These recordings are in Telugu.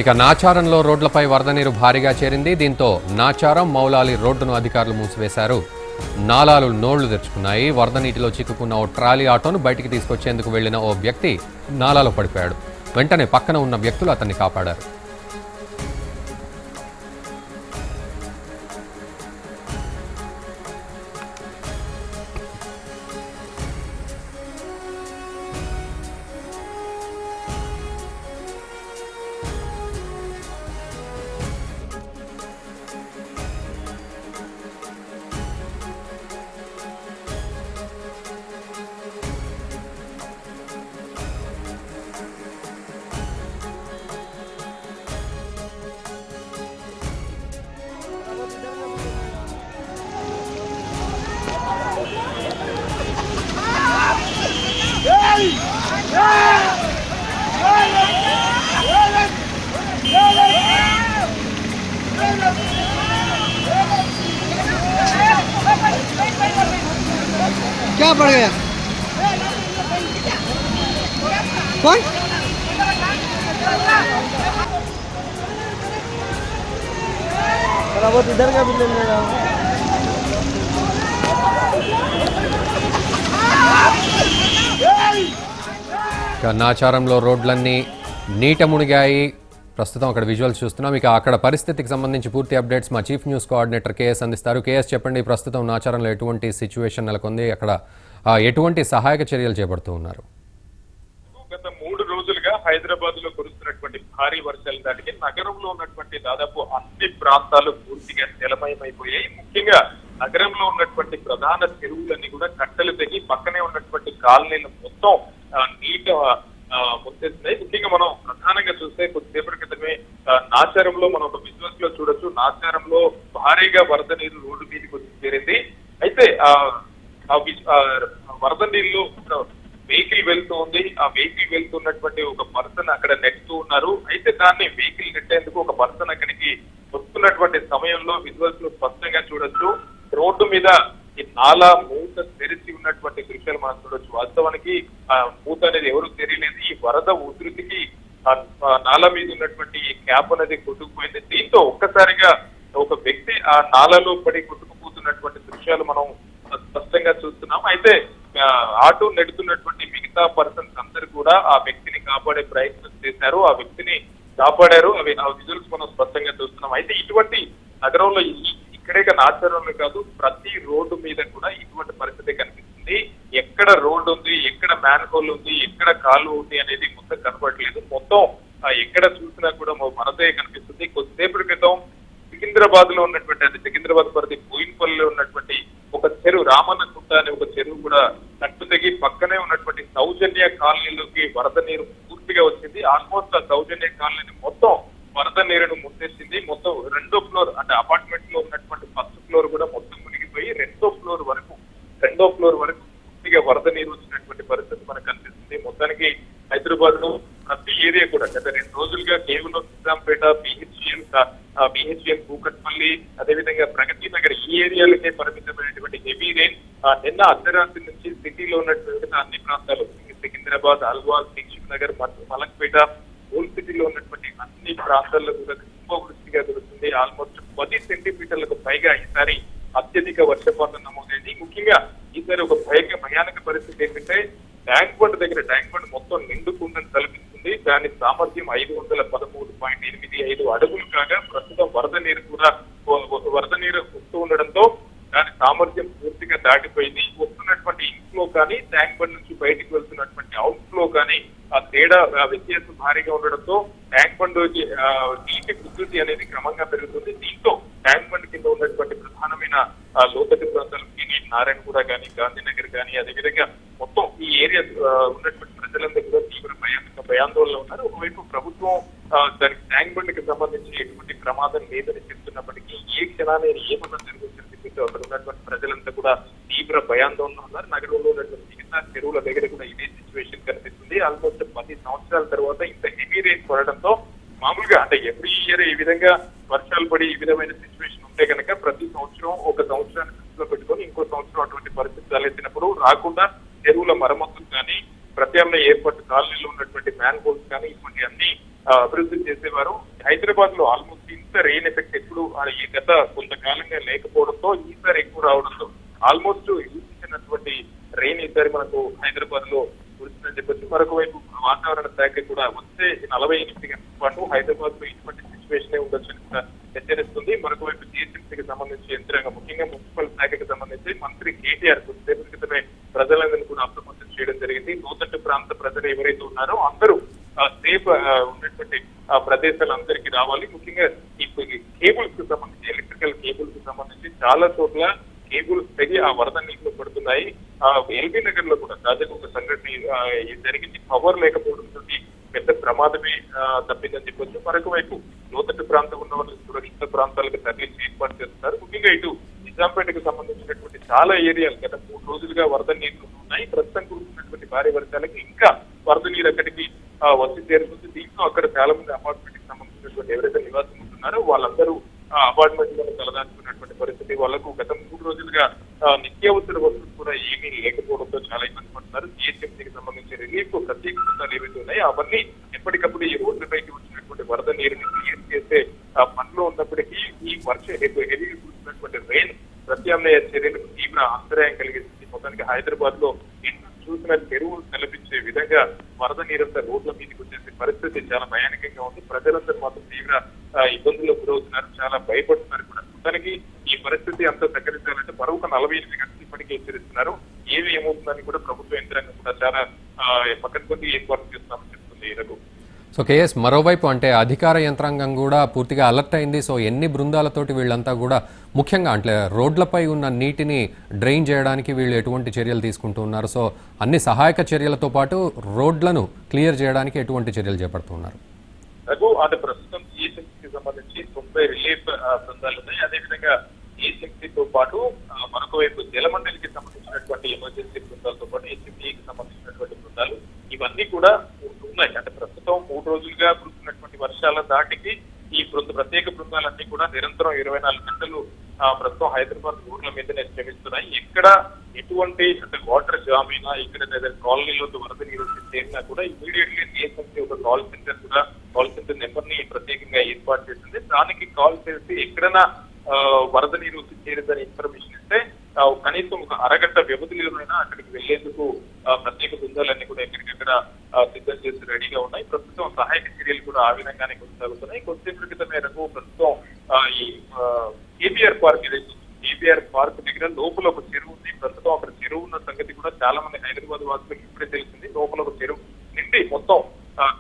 ఇక నాచారంలో రోడ్లపై వరద నీరు భారీగా చేరింది. దీంతో నాచారం మౌలాలి రోడ్డును అధికారులు మూసివేశారు. నాలాలు నోళ్లు తెరుచుకున్నాయి. వరద నీటిలో చిక్కుకున్న ఓ ట్రాలీ ఆటోను బయటికి తీసుకొచ్చేందుకు వెళ్లిన ఓ వ్యక్తి నాలాలో పడిపోయాడు. వెంటనే పక్కన ఉన్న వ్యక్తులు అతన్ని కాపాడారు. क्या पड़ गया? कौन? थोड़ा बहुत इधर का भी ले लेगा। నాచారంలో రోడ్లన్నీ నీట మునిగాయి. ప్రస్తుతం అక్కడ విజువల్స్ చూస్తున్నాం. ఇక అక్కడ పరిస్థితికి సంబంధించి పూర్తి అప్డేట్స్ మా చీఫ్ న్యూస్ కోఆర్డినేటర్ కేఎస్ అందిస్తారు. కేఎస్, చెప్పండి, ప్రస్తుతం నాచారంలో ఎటువంటి సిచ్యువేషన్ నెలకొంది? అక్కడ ఎటువంటి సహాయక చర్యలు చేపడుతూ ఉన్నారు? గత 3 రోజులుగా హైదరాబాద్ లో కురుస్తున్నటువంటి భారీ వర్షాలు దాటికి నగరంలో ఉన్నటువంటి దాదాపు అన్ని ప్రాంతాలు పూర్తిగా జలమయమైపోయాయి. ముఖ్యంగా నగరంలో ఉన్నటువంటి ప్రధాన చెరువులన్నీ కూడా కట్టలు తెగి పక్కనే ఉన్నటువంటి కాలనీలు మొత్తం నీట ముట్టేస్తున్నాయి. ముఖ్యంగా మనం ప్రధానంగా చూస్తే కొద్దిసేపటి క్రితమే నాచారంలో మనం ఒక విజువల్స్ లో చూడొచ్చు. నాచారంలో భారీగా వరద నీరు రోడ్డు మీదకి వచ్చి చేరింది. అయితే వరద నీళ్ళు వెహికల్ వెళ్తూ ఉంది. ఆ వెహికల్ వెళ్తున్నటువంటి ఒక పర్సన్ అక్కడ నెట్టుతూ ఉన్నారు. అయితే దాన్ని వెహికల్ నెట్టేందుకు ఒక పర్సన్ అక్కడికి వస్తున్నటువంటి సమయంలో విజువల్స్ లో స్పష్టంగా చూడొచ్చు. రోడ్డు మీద ఈ నాలా మూత తెరిచి ఉన్నటువంటి దృశ్యాలు మనం చూడొచ్చు. వాస్తవానికి మూత అనేది ఎవరు తెలియలేదు. ఈ వరద ఉధృతికి నాలా మీద ఉన్నటువంటి ఈ క్యాప్ అనేది కొట్టుకుపోయింది. దీంతో ఒక్కసారిగా ఒక వ్యక్తి ఆ నాలలో పడి కొట్టుకుపోతున్నటువంటి దృశ్యాలు మనం స్పష్టంగా చూస్తున్నాం. అయితే ఆటో నెడుతున్నటువంటి మిగతా పర్సన్స్ అందరూ కూడా ఆ వ్యక్తిని కాపాడే ప్రయత్నం చేశారు. ఆ వ్యక్తిని కాపాడారు. ఆ విజువల్స్ మనం స్పష్టంగా చూస్తున్నాం. అయితే ఇటువంటి నగరంలో ఇక్కడే నాచారంలో కాదు, ప్రతి రోడ్డు మీద కూడా ఇటువంటి పరిస్థితి కనిపిస్తుంది. ఎక్కడ రోడ్డు ఉంది, ఎక్కడ మ్యాన్ హోల్ ఉంది, ఎక్కడ కాలువ ఉంది అనేది మొత్తం కనపడలేదు. మొత్తం ఎక్కడ చూసినా కూడా మనదే కనిపిస్తుంది. కొద్దిసేపటి క్రితం సికింద్రాబాద్ లో ఉన్నటువంటి, అది సికింద్రాబాద్ పరిధి బోయిన్పల్లిలో ఉన్నటువంటి ఒక చెరువు, రామన్న కుంట అనే ఒక చెరువు కూడా కట్టు తెగి పక్కనే ఉన్నటువంటి సౌజన్య కాలనీలోకి వరద నీరు పూర్తిగా వచ్చింది. ఆల్మోస్ట్ ఆ సౌజన్య కాలనీ మొత్తం వరద నీరును ముట్టేసింది. మొత్తం 2వ ఫ్లోర్ అంటే అపార్ట్మెంట్ లో ఉన్నటువంటి 1st ఫ్లోర్ కూడా మొత్తం మునిగిపోయి 2వ ఫ్లోర్ వరకు పూర్తిగా వరద నీరు వచ్చినటువంటి పరిస్థితి మనకు కనిపిస్తుంది. మొత్తానికి హైదరాబాద్ లో ప్రతి ఏరియా కూడా గత 2 రోజులుగా కేవలం నిజాంపేట, బిహెచ్ఎల్, కూకట్పల్లి, అదేవిధంగా ప్రగతి నగర్ ఈ ఏరియాలకే పరిమితమైనటువంటి హెవీ రెయిన్ నిన్న అర్ధరాత్రి నుంచి సిటీలో ఉన్నటువంటి అన్ని ప్రాంతాలు సికింద్రాబాద్, అల్వాల్, దిల్సుఖ్ నగర్, మలక్పేట, ఓల్డ్ సిటీలో ఉన్నటువంటి అన్ని ప్రాంతాల్లో కూడా కుంభవృష్టిగా కురుస్తుంది. ఆల్మోస్ట్ 10 సెంటీమీటర్లకు పైగా ఈసారి అత్యధిక వర్షపాతం నమోదైంది. ముఖ్యంగా ఈసారి ఒక భయానక పరిస్థితి ఏంటంటే ట్యాంక్ బండ్ మొత్తం నిండుకుందని తలపిస్తుంది. దాని సామర్థ్యం 513.85 అడుగులు కాగా ప్రస్తుతం వరద నీరు వస్తూ ఉండడంతో దాని సామర్థ్యం పూర్తిగా దాటిపోయింది. వస్తున్నటువంటి ఇన్ఫ్లో కానీ ట్యాంక్ బండ్ నుంచి బయటికి వెళ్తున్నటువంటి అవుట్ ఫ్లో కానీ ఆ తేడా వ్యత్యాసం భారీగా ఉండడంతో ట్యాంక్ బండ్ నీటి ఉధృతి అనేది క్రమంగా పెరుగుతుంది. దీంతో ట్యాంక్ బండ్ కింద ఉన్నటువంటి ప్రధానమైన లోతట్టు ప్రాంతాలు నారాయణగూడ కానీ, గాంధీనగర్ కానీ, అదేవిధంగా మొత్తం ఈ ఏరియా ఉన్నటువంటి ప్రజలందరూ కూడా తీవ్ర భయాందోళనలో ఉన్నారు. ఒకవైపు ప్రభుత్వం దానికి ట్యాంక్ బండ్కి సంబంధించి ఎటువంటి ప్రమాదం లేదని చెప్తున్నప్పటికీ ఏ క్షణాన్ని ఏమన్నా జరుగుతుందని చెప్పి అక్కడ ఉన్నటువంటి ప్రజలంతా కూడా తీవ్ర భయాందోళన ఉన్నారు. నగరంలో ఉన్నటువంటి మిగతా చెరువుల దగ్గర కూడా ఇదే సిచ్యువేషన్ కనిపిస్తుంది. ఆల్మోస్ట్ 10 సంవత్సరాల తర్వాత ఇంత హెవీ రెయిన్ పడడంతో మామూలుగా అంటే ఎవ్రీ ఇయర్ ఈ విధంగా వర్షాలు పడి ఈ విధమైన సిచ్యువేషన్ ఉంటే కనుక ప్రతి సంవత్సరం ఒక సంవత్సరాన్ని దృష్టిలో పెట్టుకొని ఇంకో సంవత్సరం అటువంటి పరిస్థితి తలెత్తినప్పుడు రాకుండా చెరువుల మరమ్మతులు కానీ, ప్రత్యామ్నాయ ఏర్పాటు కాలనీలో ఉన్నటువంటి మ్యాన్ హోల్స్ కానీ సంబంధించినటువంటి అన్ని అభివృద్ధి చేసేవారు. హైదరాబాద్ లో ఆల్మోస్ట్ ఇంత రెయిన్ ఎఫెక్ట్ ఎప్పుడు ఈ గత కొంతకాలంగా లేకపోవడంతో ఈసారి ఎక్కువ రావడంతో ఆల్మోస్ట్ ఊహించినటువంటి రెయిన్ ఈసారి మనకు హైదరాబాద్ లో కురిసిందని చెప్పొచ్చు. మరొక వైపు వాతావరణ శాఖ కూడా వచ్చే 48 గంటల పాటు హైదరాబాద్ లో ఇటువంటి సిచ్యువేషన్ ఉండొచ్చని కూడా హెచ్చరిస్తుంది. మరొక వైపు జిహెచ్ఎంసీకి సంబంధించి యంత్రాంగం ముఖ్యంగా మున్సిపల్ శాఖకి సంబంధించి మంత్రి కేటీఆర్ కొద్దిసేపు క్రితమే ప్రజలందరినీ కూడా అప్రమత్తం చేయడం జరిగింది. లోతట్టు ప్రాంత ప్రజలు ఎవరైతే ఉన్నారో అందరూ సేఫ్ ఉన్నటువంటి ప్రదేశాలందరికీ రావాలి. ముఖ్యంగా ఇప్పుడు కేబుల్స్ కు సంబంధించి ఎలక్ట్రికల్ కేబుల్స్ కు సంబంధించి చాలా చోట్ల కేబుల్స్ తెగి ఆ వరద నీటిలో పడుతున్నాయి. ఎల్బీ నగర్ లో కూడా తాజాగా ఒక సంఘటన జరిగింది. పవర్ లేకపోవడంతో పెద్ద ప్రమాదమే తప్పిందని చెప్పొచ్చు. మరొక వైపు లోతట్టు ప్రాంతం ఉన్న వాళ్ళు సురక్షిత ప్రాంతాలకు తరలించి ఏర్పాటు చేస్తున్నారు. ముఖ్యంగా ఇటు నిజాంపేటకు సంబంధించినటువంటి చాలా ఏరియాలు గత 3 రోజులుగా వరద నీళ్లు ఉన్నాయి. ప్రస్తుతం కురుస్తున్నటువంటి భారీ వర్షాలకు ఇంకా వరద నీరు అక్కడికి వచ్చి చేరుతుంది. దీంతో అక్కడ చాలా మంది అపార్ట్మెంట్ కి సంబంధించినటువంటి ఎవరైతే నివాసం ఉంటున్నారో వాళ్ళందరూ అపార్ట్మెంట్ లో తలదాచుకున్నటువంటి పరిస్థితి. వాళ్ళకు గత 3 రోజులుగా నిత్యావసర వస్తువులు కూడా ఏమీ లేకపోవడంతో చాలా ఇబ్బంది పడుతున్నారు. జిహెచ్ఎంసీకి సంబంధించి రిలీఫ్ ప్రత్యేక బృందాలు ఏవైతే ఉన్నాయో అవన్నీ ఎప్పటికప్పుడు ఈ రోడ్లపైకి వచ్చినటువంటి వరద నీరుని క్లియర్ చేసే పనిలో ఉన్నప్పటికీ ఈ హెవీ కురిసినటువంటి రెయిన్ ప్రత్యామ్నాయ చర్యలకు తీవ్ర అంతరాయం కలిగిస్తుంది. మొత్తానికి హైదరాబాద్ లో చూసిన చెరువులు కల్పించే విధంగా వరద నీరంతా రోడ్ల మీదకి వచ్చేసే పరిస్థితి చాలా భయానకంగా ఉంది. ప్రజలందరూ మాత్రం తీవ్ర ఇబ్బందులకు గురవుతున్నారు, చాలా భయపడుతున్నారు కూడా. మొత్తానికి ఈ పరిస్థితి అంతా తగ్గరించాలంటే మరొక 48 గంటలు ఇప్పటికే హెచ్చరిస్తున్నారు. ఏమవుతుందని కూడా ప్రభుత్వ యంత్రాంగం కూడా చాలా పక్కన కొద్ది ఏర్పాటు చేస్తున్నామని చెప్తుంది. రఘు. సో కేఎస్, మరోవైపు అంటే అధికార యంత్రాంగం కూడా పూర్తిగా అలర్ట్ అయింది. సో ఎన్ని బృందాలతోటి వీళ్ళంతా కూడా ముఖ్యంగా అంటే రోడ్లపై ఉన్న నీటిని డ్రైన్ చేయడానికి వీళ్ళు ఎటువంటి చర్యలు తీసుకుంటూ ఉన్నారు? సో అన్ని సహాయక చర్యలతో పాటు రోడ్లను క్లియర్ చేయడానికి ఎటువంటి చర్యలు చేపడుతున్నారు? రఘు, అది ప్రస్తుతం జిహెచ్ఎంసీకి సంబంధించి 90 రిలీఫ్ బృందాలు ఉన్నాయి. అదేవిధంగా జిహెచ్ఎంసీతో పాటు మరొక వైపు జలమండలికి సంబంధించినటువంటి ఎమర్జెన్సీ బృందాలతో పాటు హెచ్ఎంసీకి సంబంధించినటువంటి బృందాలు ఇవన్నీ కూడా ఉన్నాయి. అంటే ప్రస్తుతం 3 రోజులుగా కురుస్తున్నటువంటి వర్షాల దాటికి ఈ ప్రత్యేక బృందాలన్నీ కూడా నిరంతరం 24 గంటలు ప్రస్తుతం హైదరాబాద్ రోడ్ల మీదనే శ్రమిస్తున్నాయి. ఎక్కడ ఎటువంటి అంటే వాటర్ జామ్ అయినా, ఇక్కడ కాలనీలో వరద నీరు చేరినా కూడా ఇమీడియట్లీ జిహెచ్ఎంసీ ఒక కాల్ సెంటర్ నెంబర్ ని ప్రత్యేకంగా ఏర్పాటు చేసింది. దానికి కాల్ చేసి ఎక్కడైనా వరద నీరు వచ్చి చేరిందని ఇన్ఫర్మేషన్ ఇస్తే కనీసం ఒక అరగంట వ్యవధిలోనైనా అక్కడికి వెళ్లేందుకు ప్రత్యేక బృందాలన్నీ కూడా ఎక్కడికక్కడ సిద్ధం చేసి రెడీగా ఉన్నాయి. ప్రస్తుతం సహాయక చర్యలు కూడా ఆ విధంగానే కొనసాగుతున్నాయి. కొద్దిసేపటి క్రితం మేరకు ప్రస్తుతం ఈ కేబీఆర్ పార్క్ ఏదైతే కేబీఆర్ పార్క్ దగ్గర లోపల ఒక చెరువు ఉంది. ప్రస్తుతం అక్కడ చెరువు ఉన్న సంగతి కూడా చాలా మంది హైదరాబాద్ వాసులకు ఇప్పుడే తెలిసింది. లోపల ఒక చెరువు నిండి మొత్తం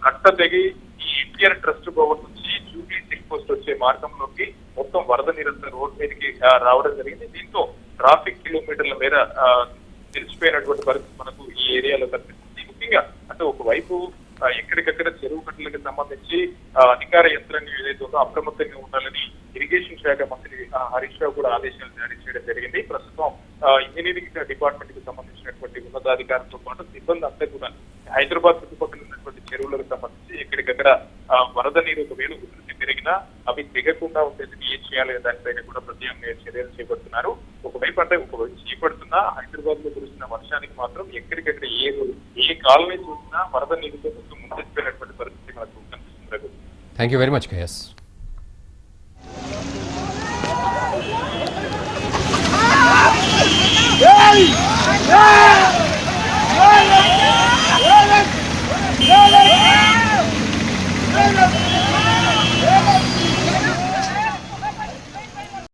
కట్ట తెగి ఈ ఎన్టీఆర్ ట్రస్ట్ భవన్ నుంచి జూబ్లీ చెక్ పోస్ట్ వచ్చే మార్గంలోకి మొత్తం వరద నీరంతా రోడ్ మీదకి రావడం జరిగింది. దీంతో ట్రాఫిక్ కిలోమీటర్ల మేర తెలిసిపోయినటువంటి పరిస్థితి మనకు ఈ ఏరియాలో కనిపిస్తుంది. ముఖ్యంగా అంటే ఒకవైపు ఎక్కడికక్కడ చెరువు కట్టలకు సంబంధించి అధికార యంత్రాంగం ఏదైతే ఉందో అప్రమత్తంగా ఉండాలని ఇరిగేషన్ శాఖ మంత్రి హరీష్ రావు కూడా ఆదేశాలు జారీ చేయడం జరిగింది. ప్రస్తుతం ఇంజనీరింగ్ డిపార్ట్మెంట్ కి సంబంధించినటువంటి ఉన్నతాధికారులతో పాటు సిబ్బంది అంతా కూడా హైదరాబాద్ చుట్టుపక్కల ఉన్నటువంటి చెరువులకు సంబంధించి ఎక్కడికక్కడ వరద నీరు ఒకవేళ ఉధృతి పెరిగినా అవి దిగకుండా ఉండేందుకు ఏం చేయాలి దానిపైన కూడా ప్రత్యామ్నాయ చర్యలు చేపడుతున్నారు. ఒకవైపు అంటే చేపడుతున్నా హైదరాబాద్ లో కురిసిన వర్షానికి మాత్రం ఎక్కడికక్కడ ఏ కాలనీ చూసినా వరద నీరుతో ముందుకు పరిస్థితి మనకు కనిపిస్తుంది. Thank you very much KS.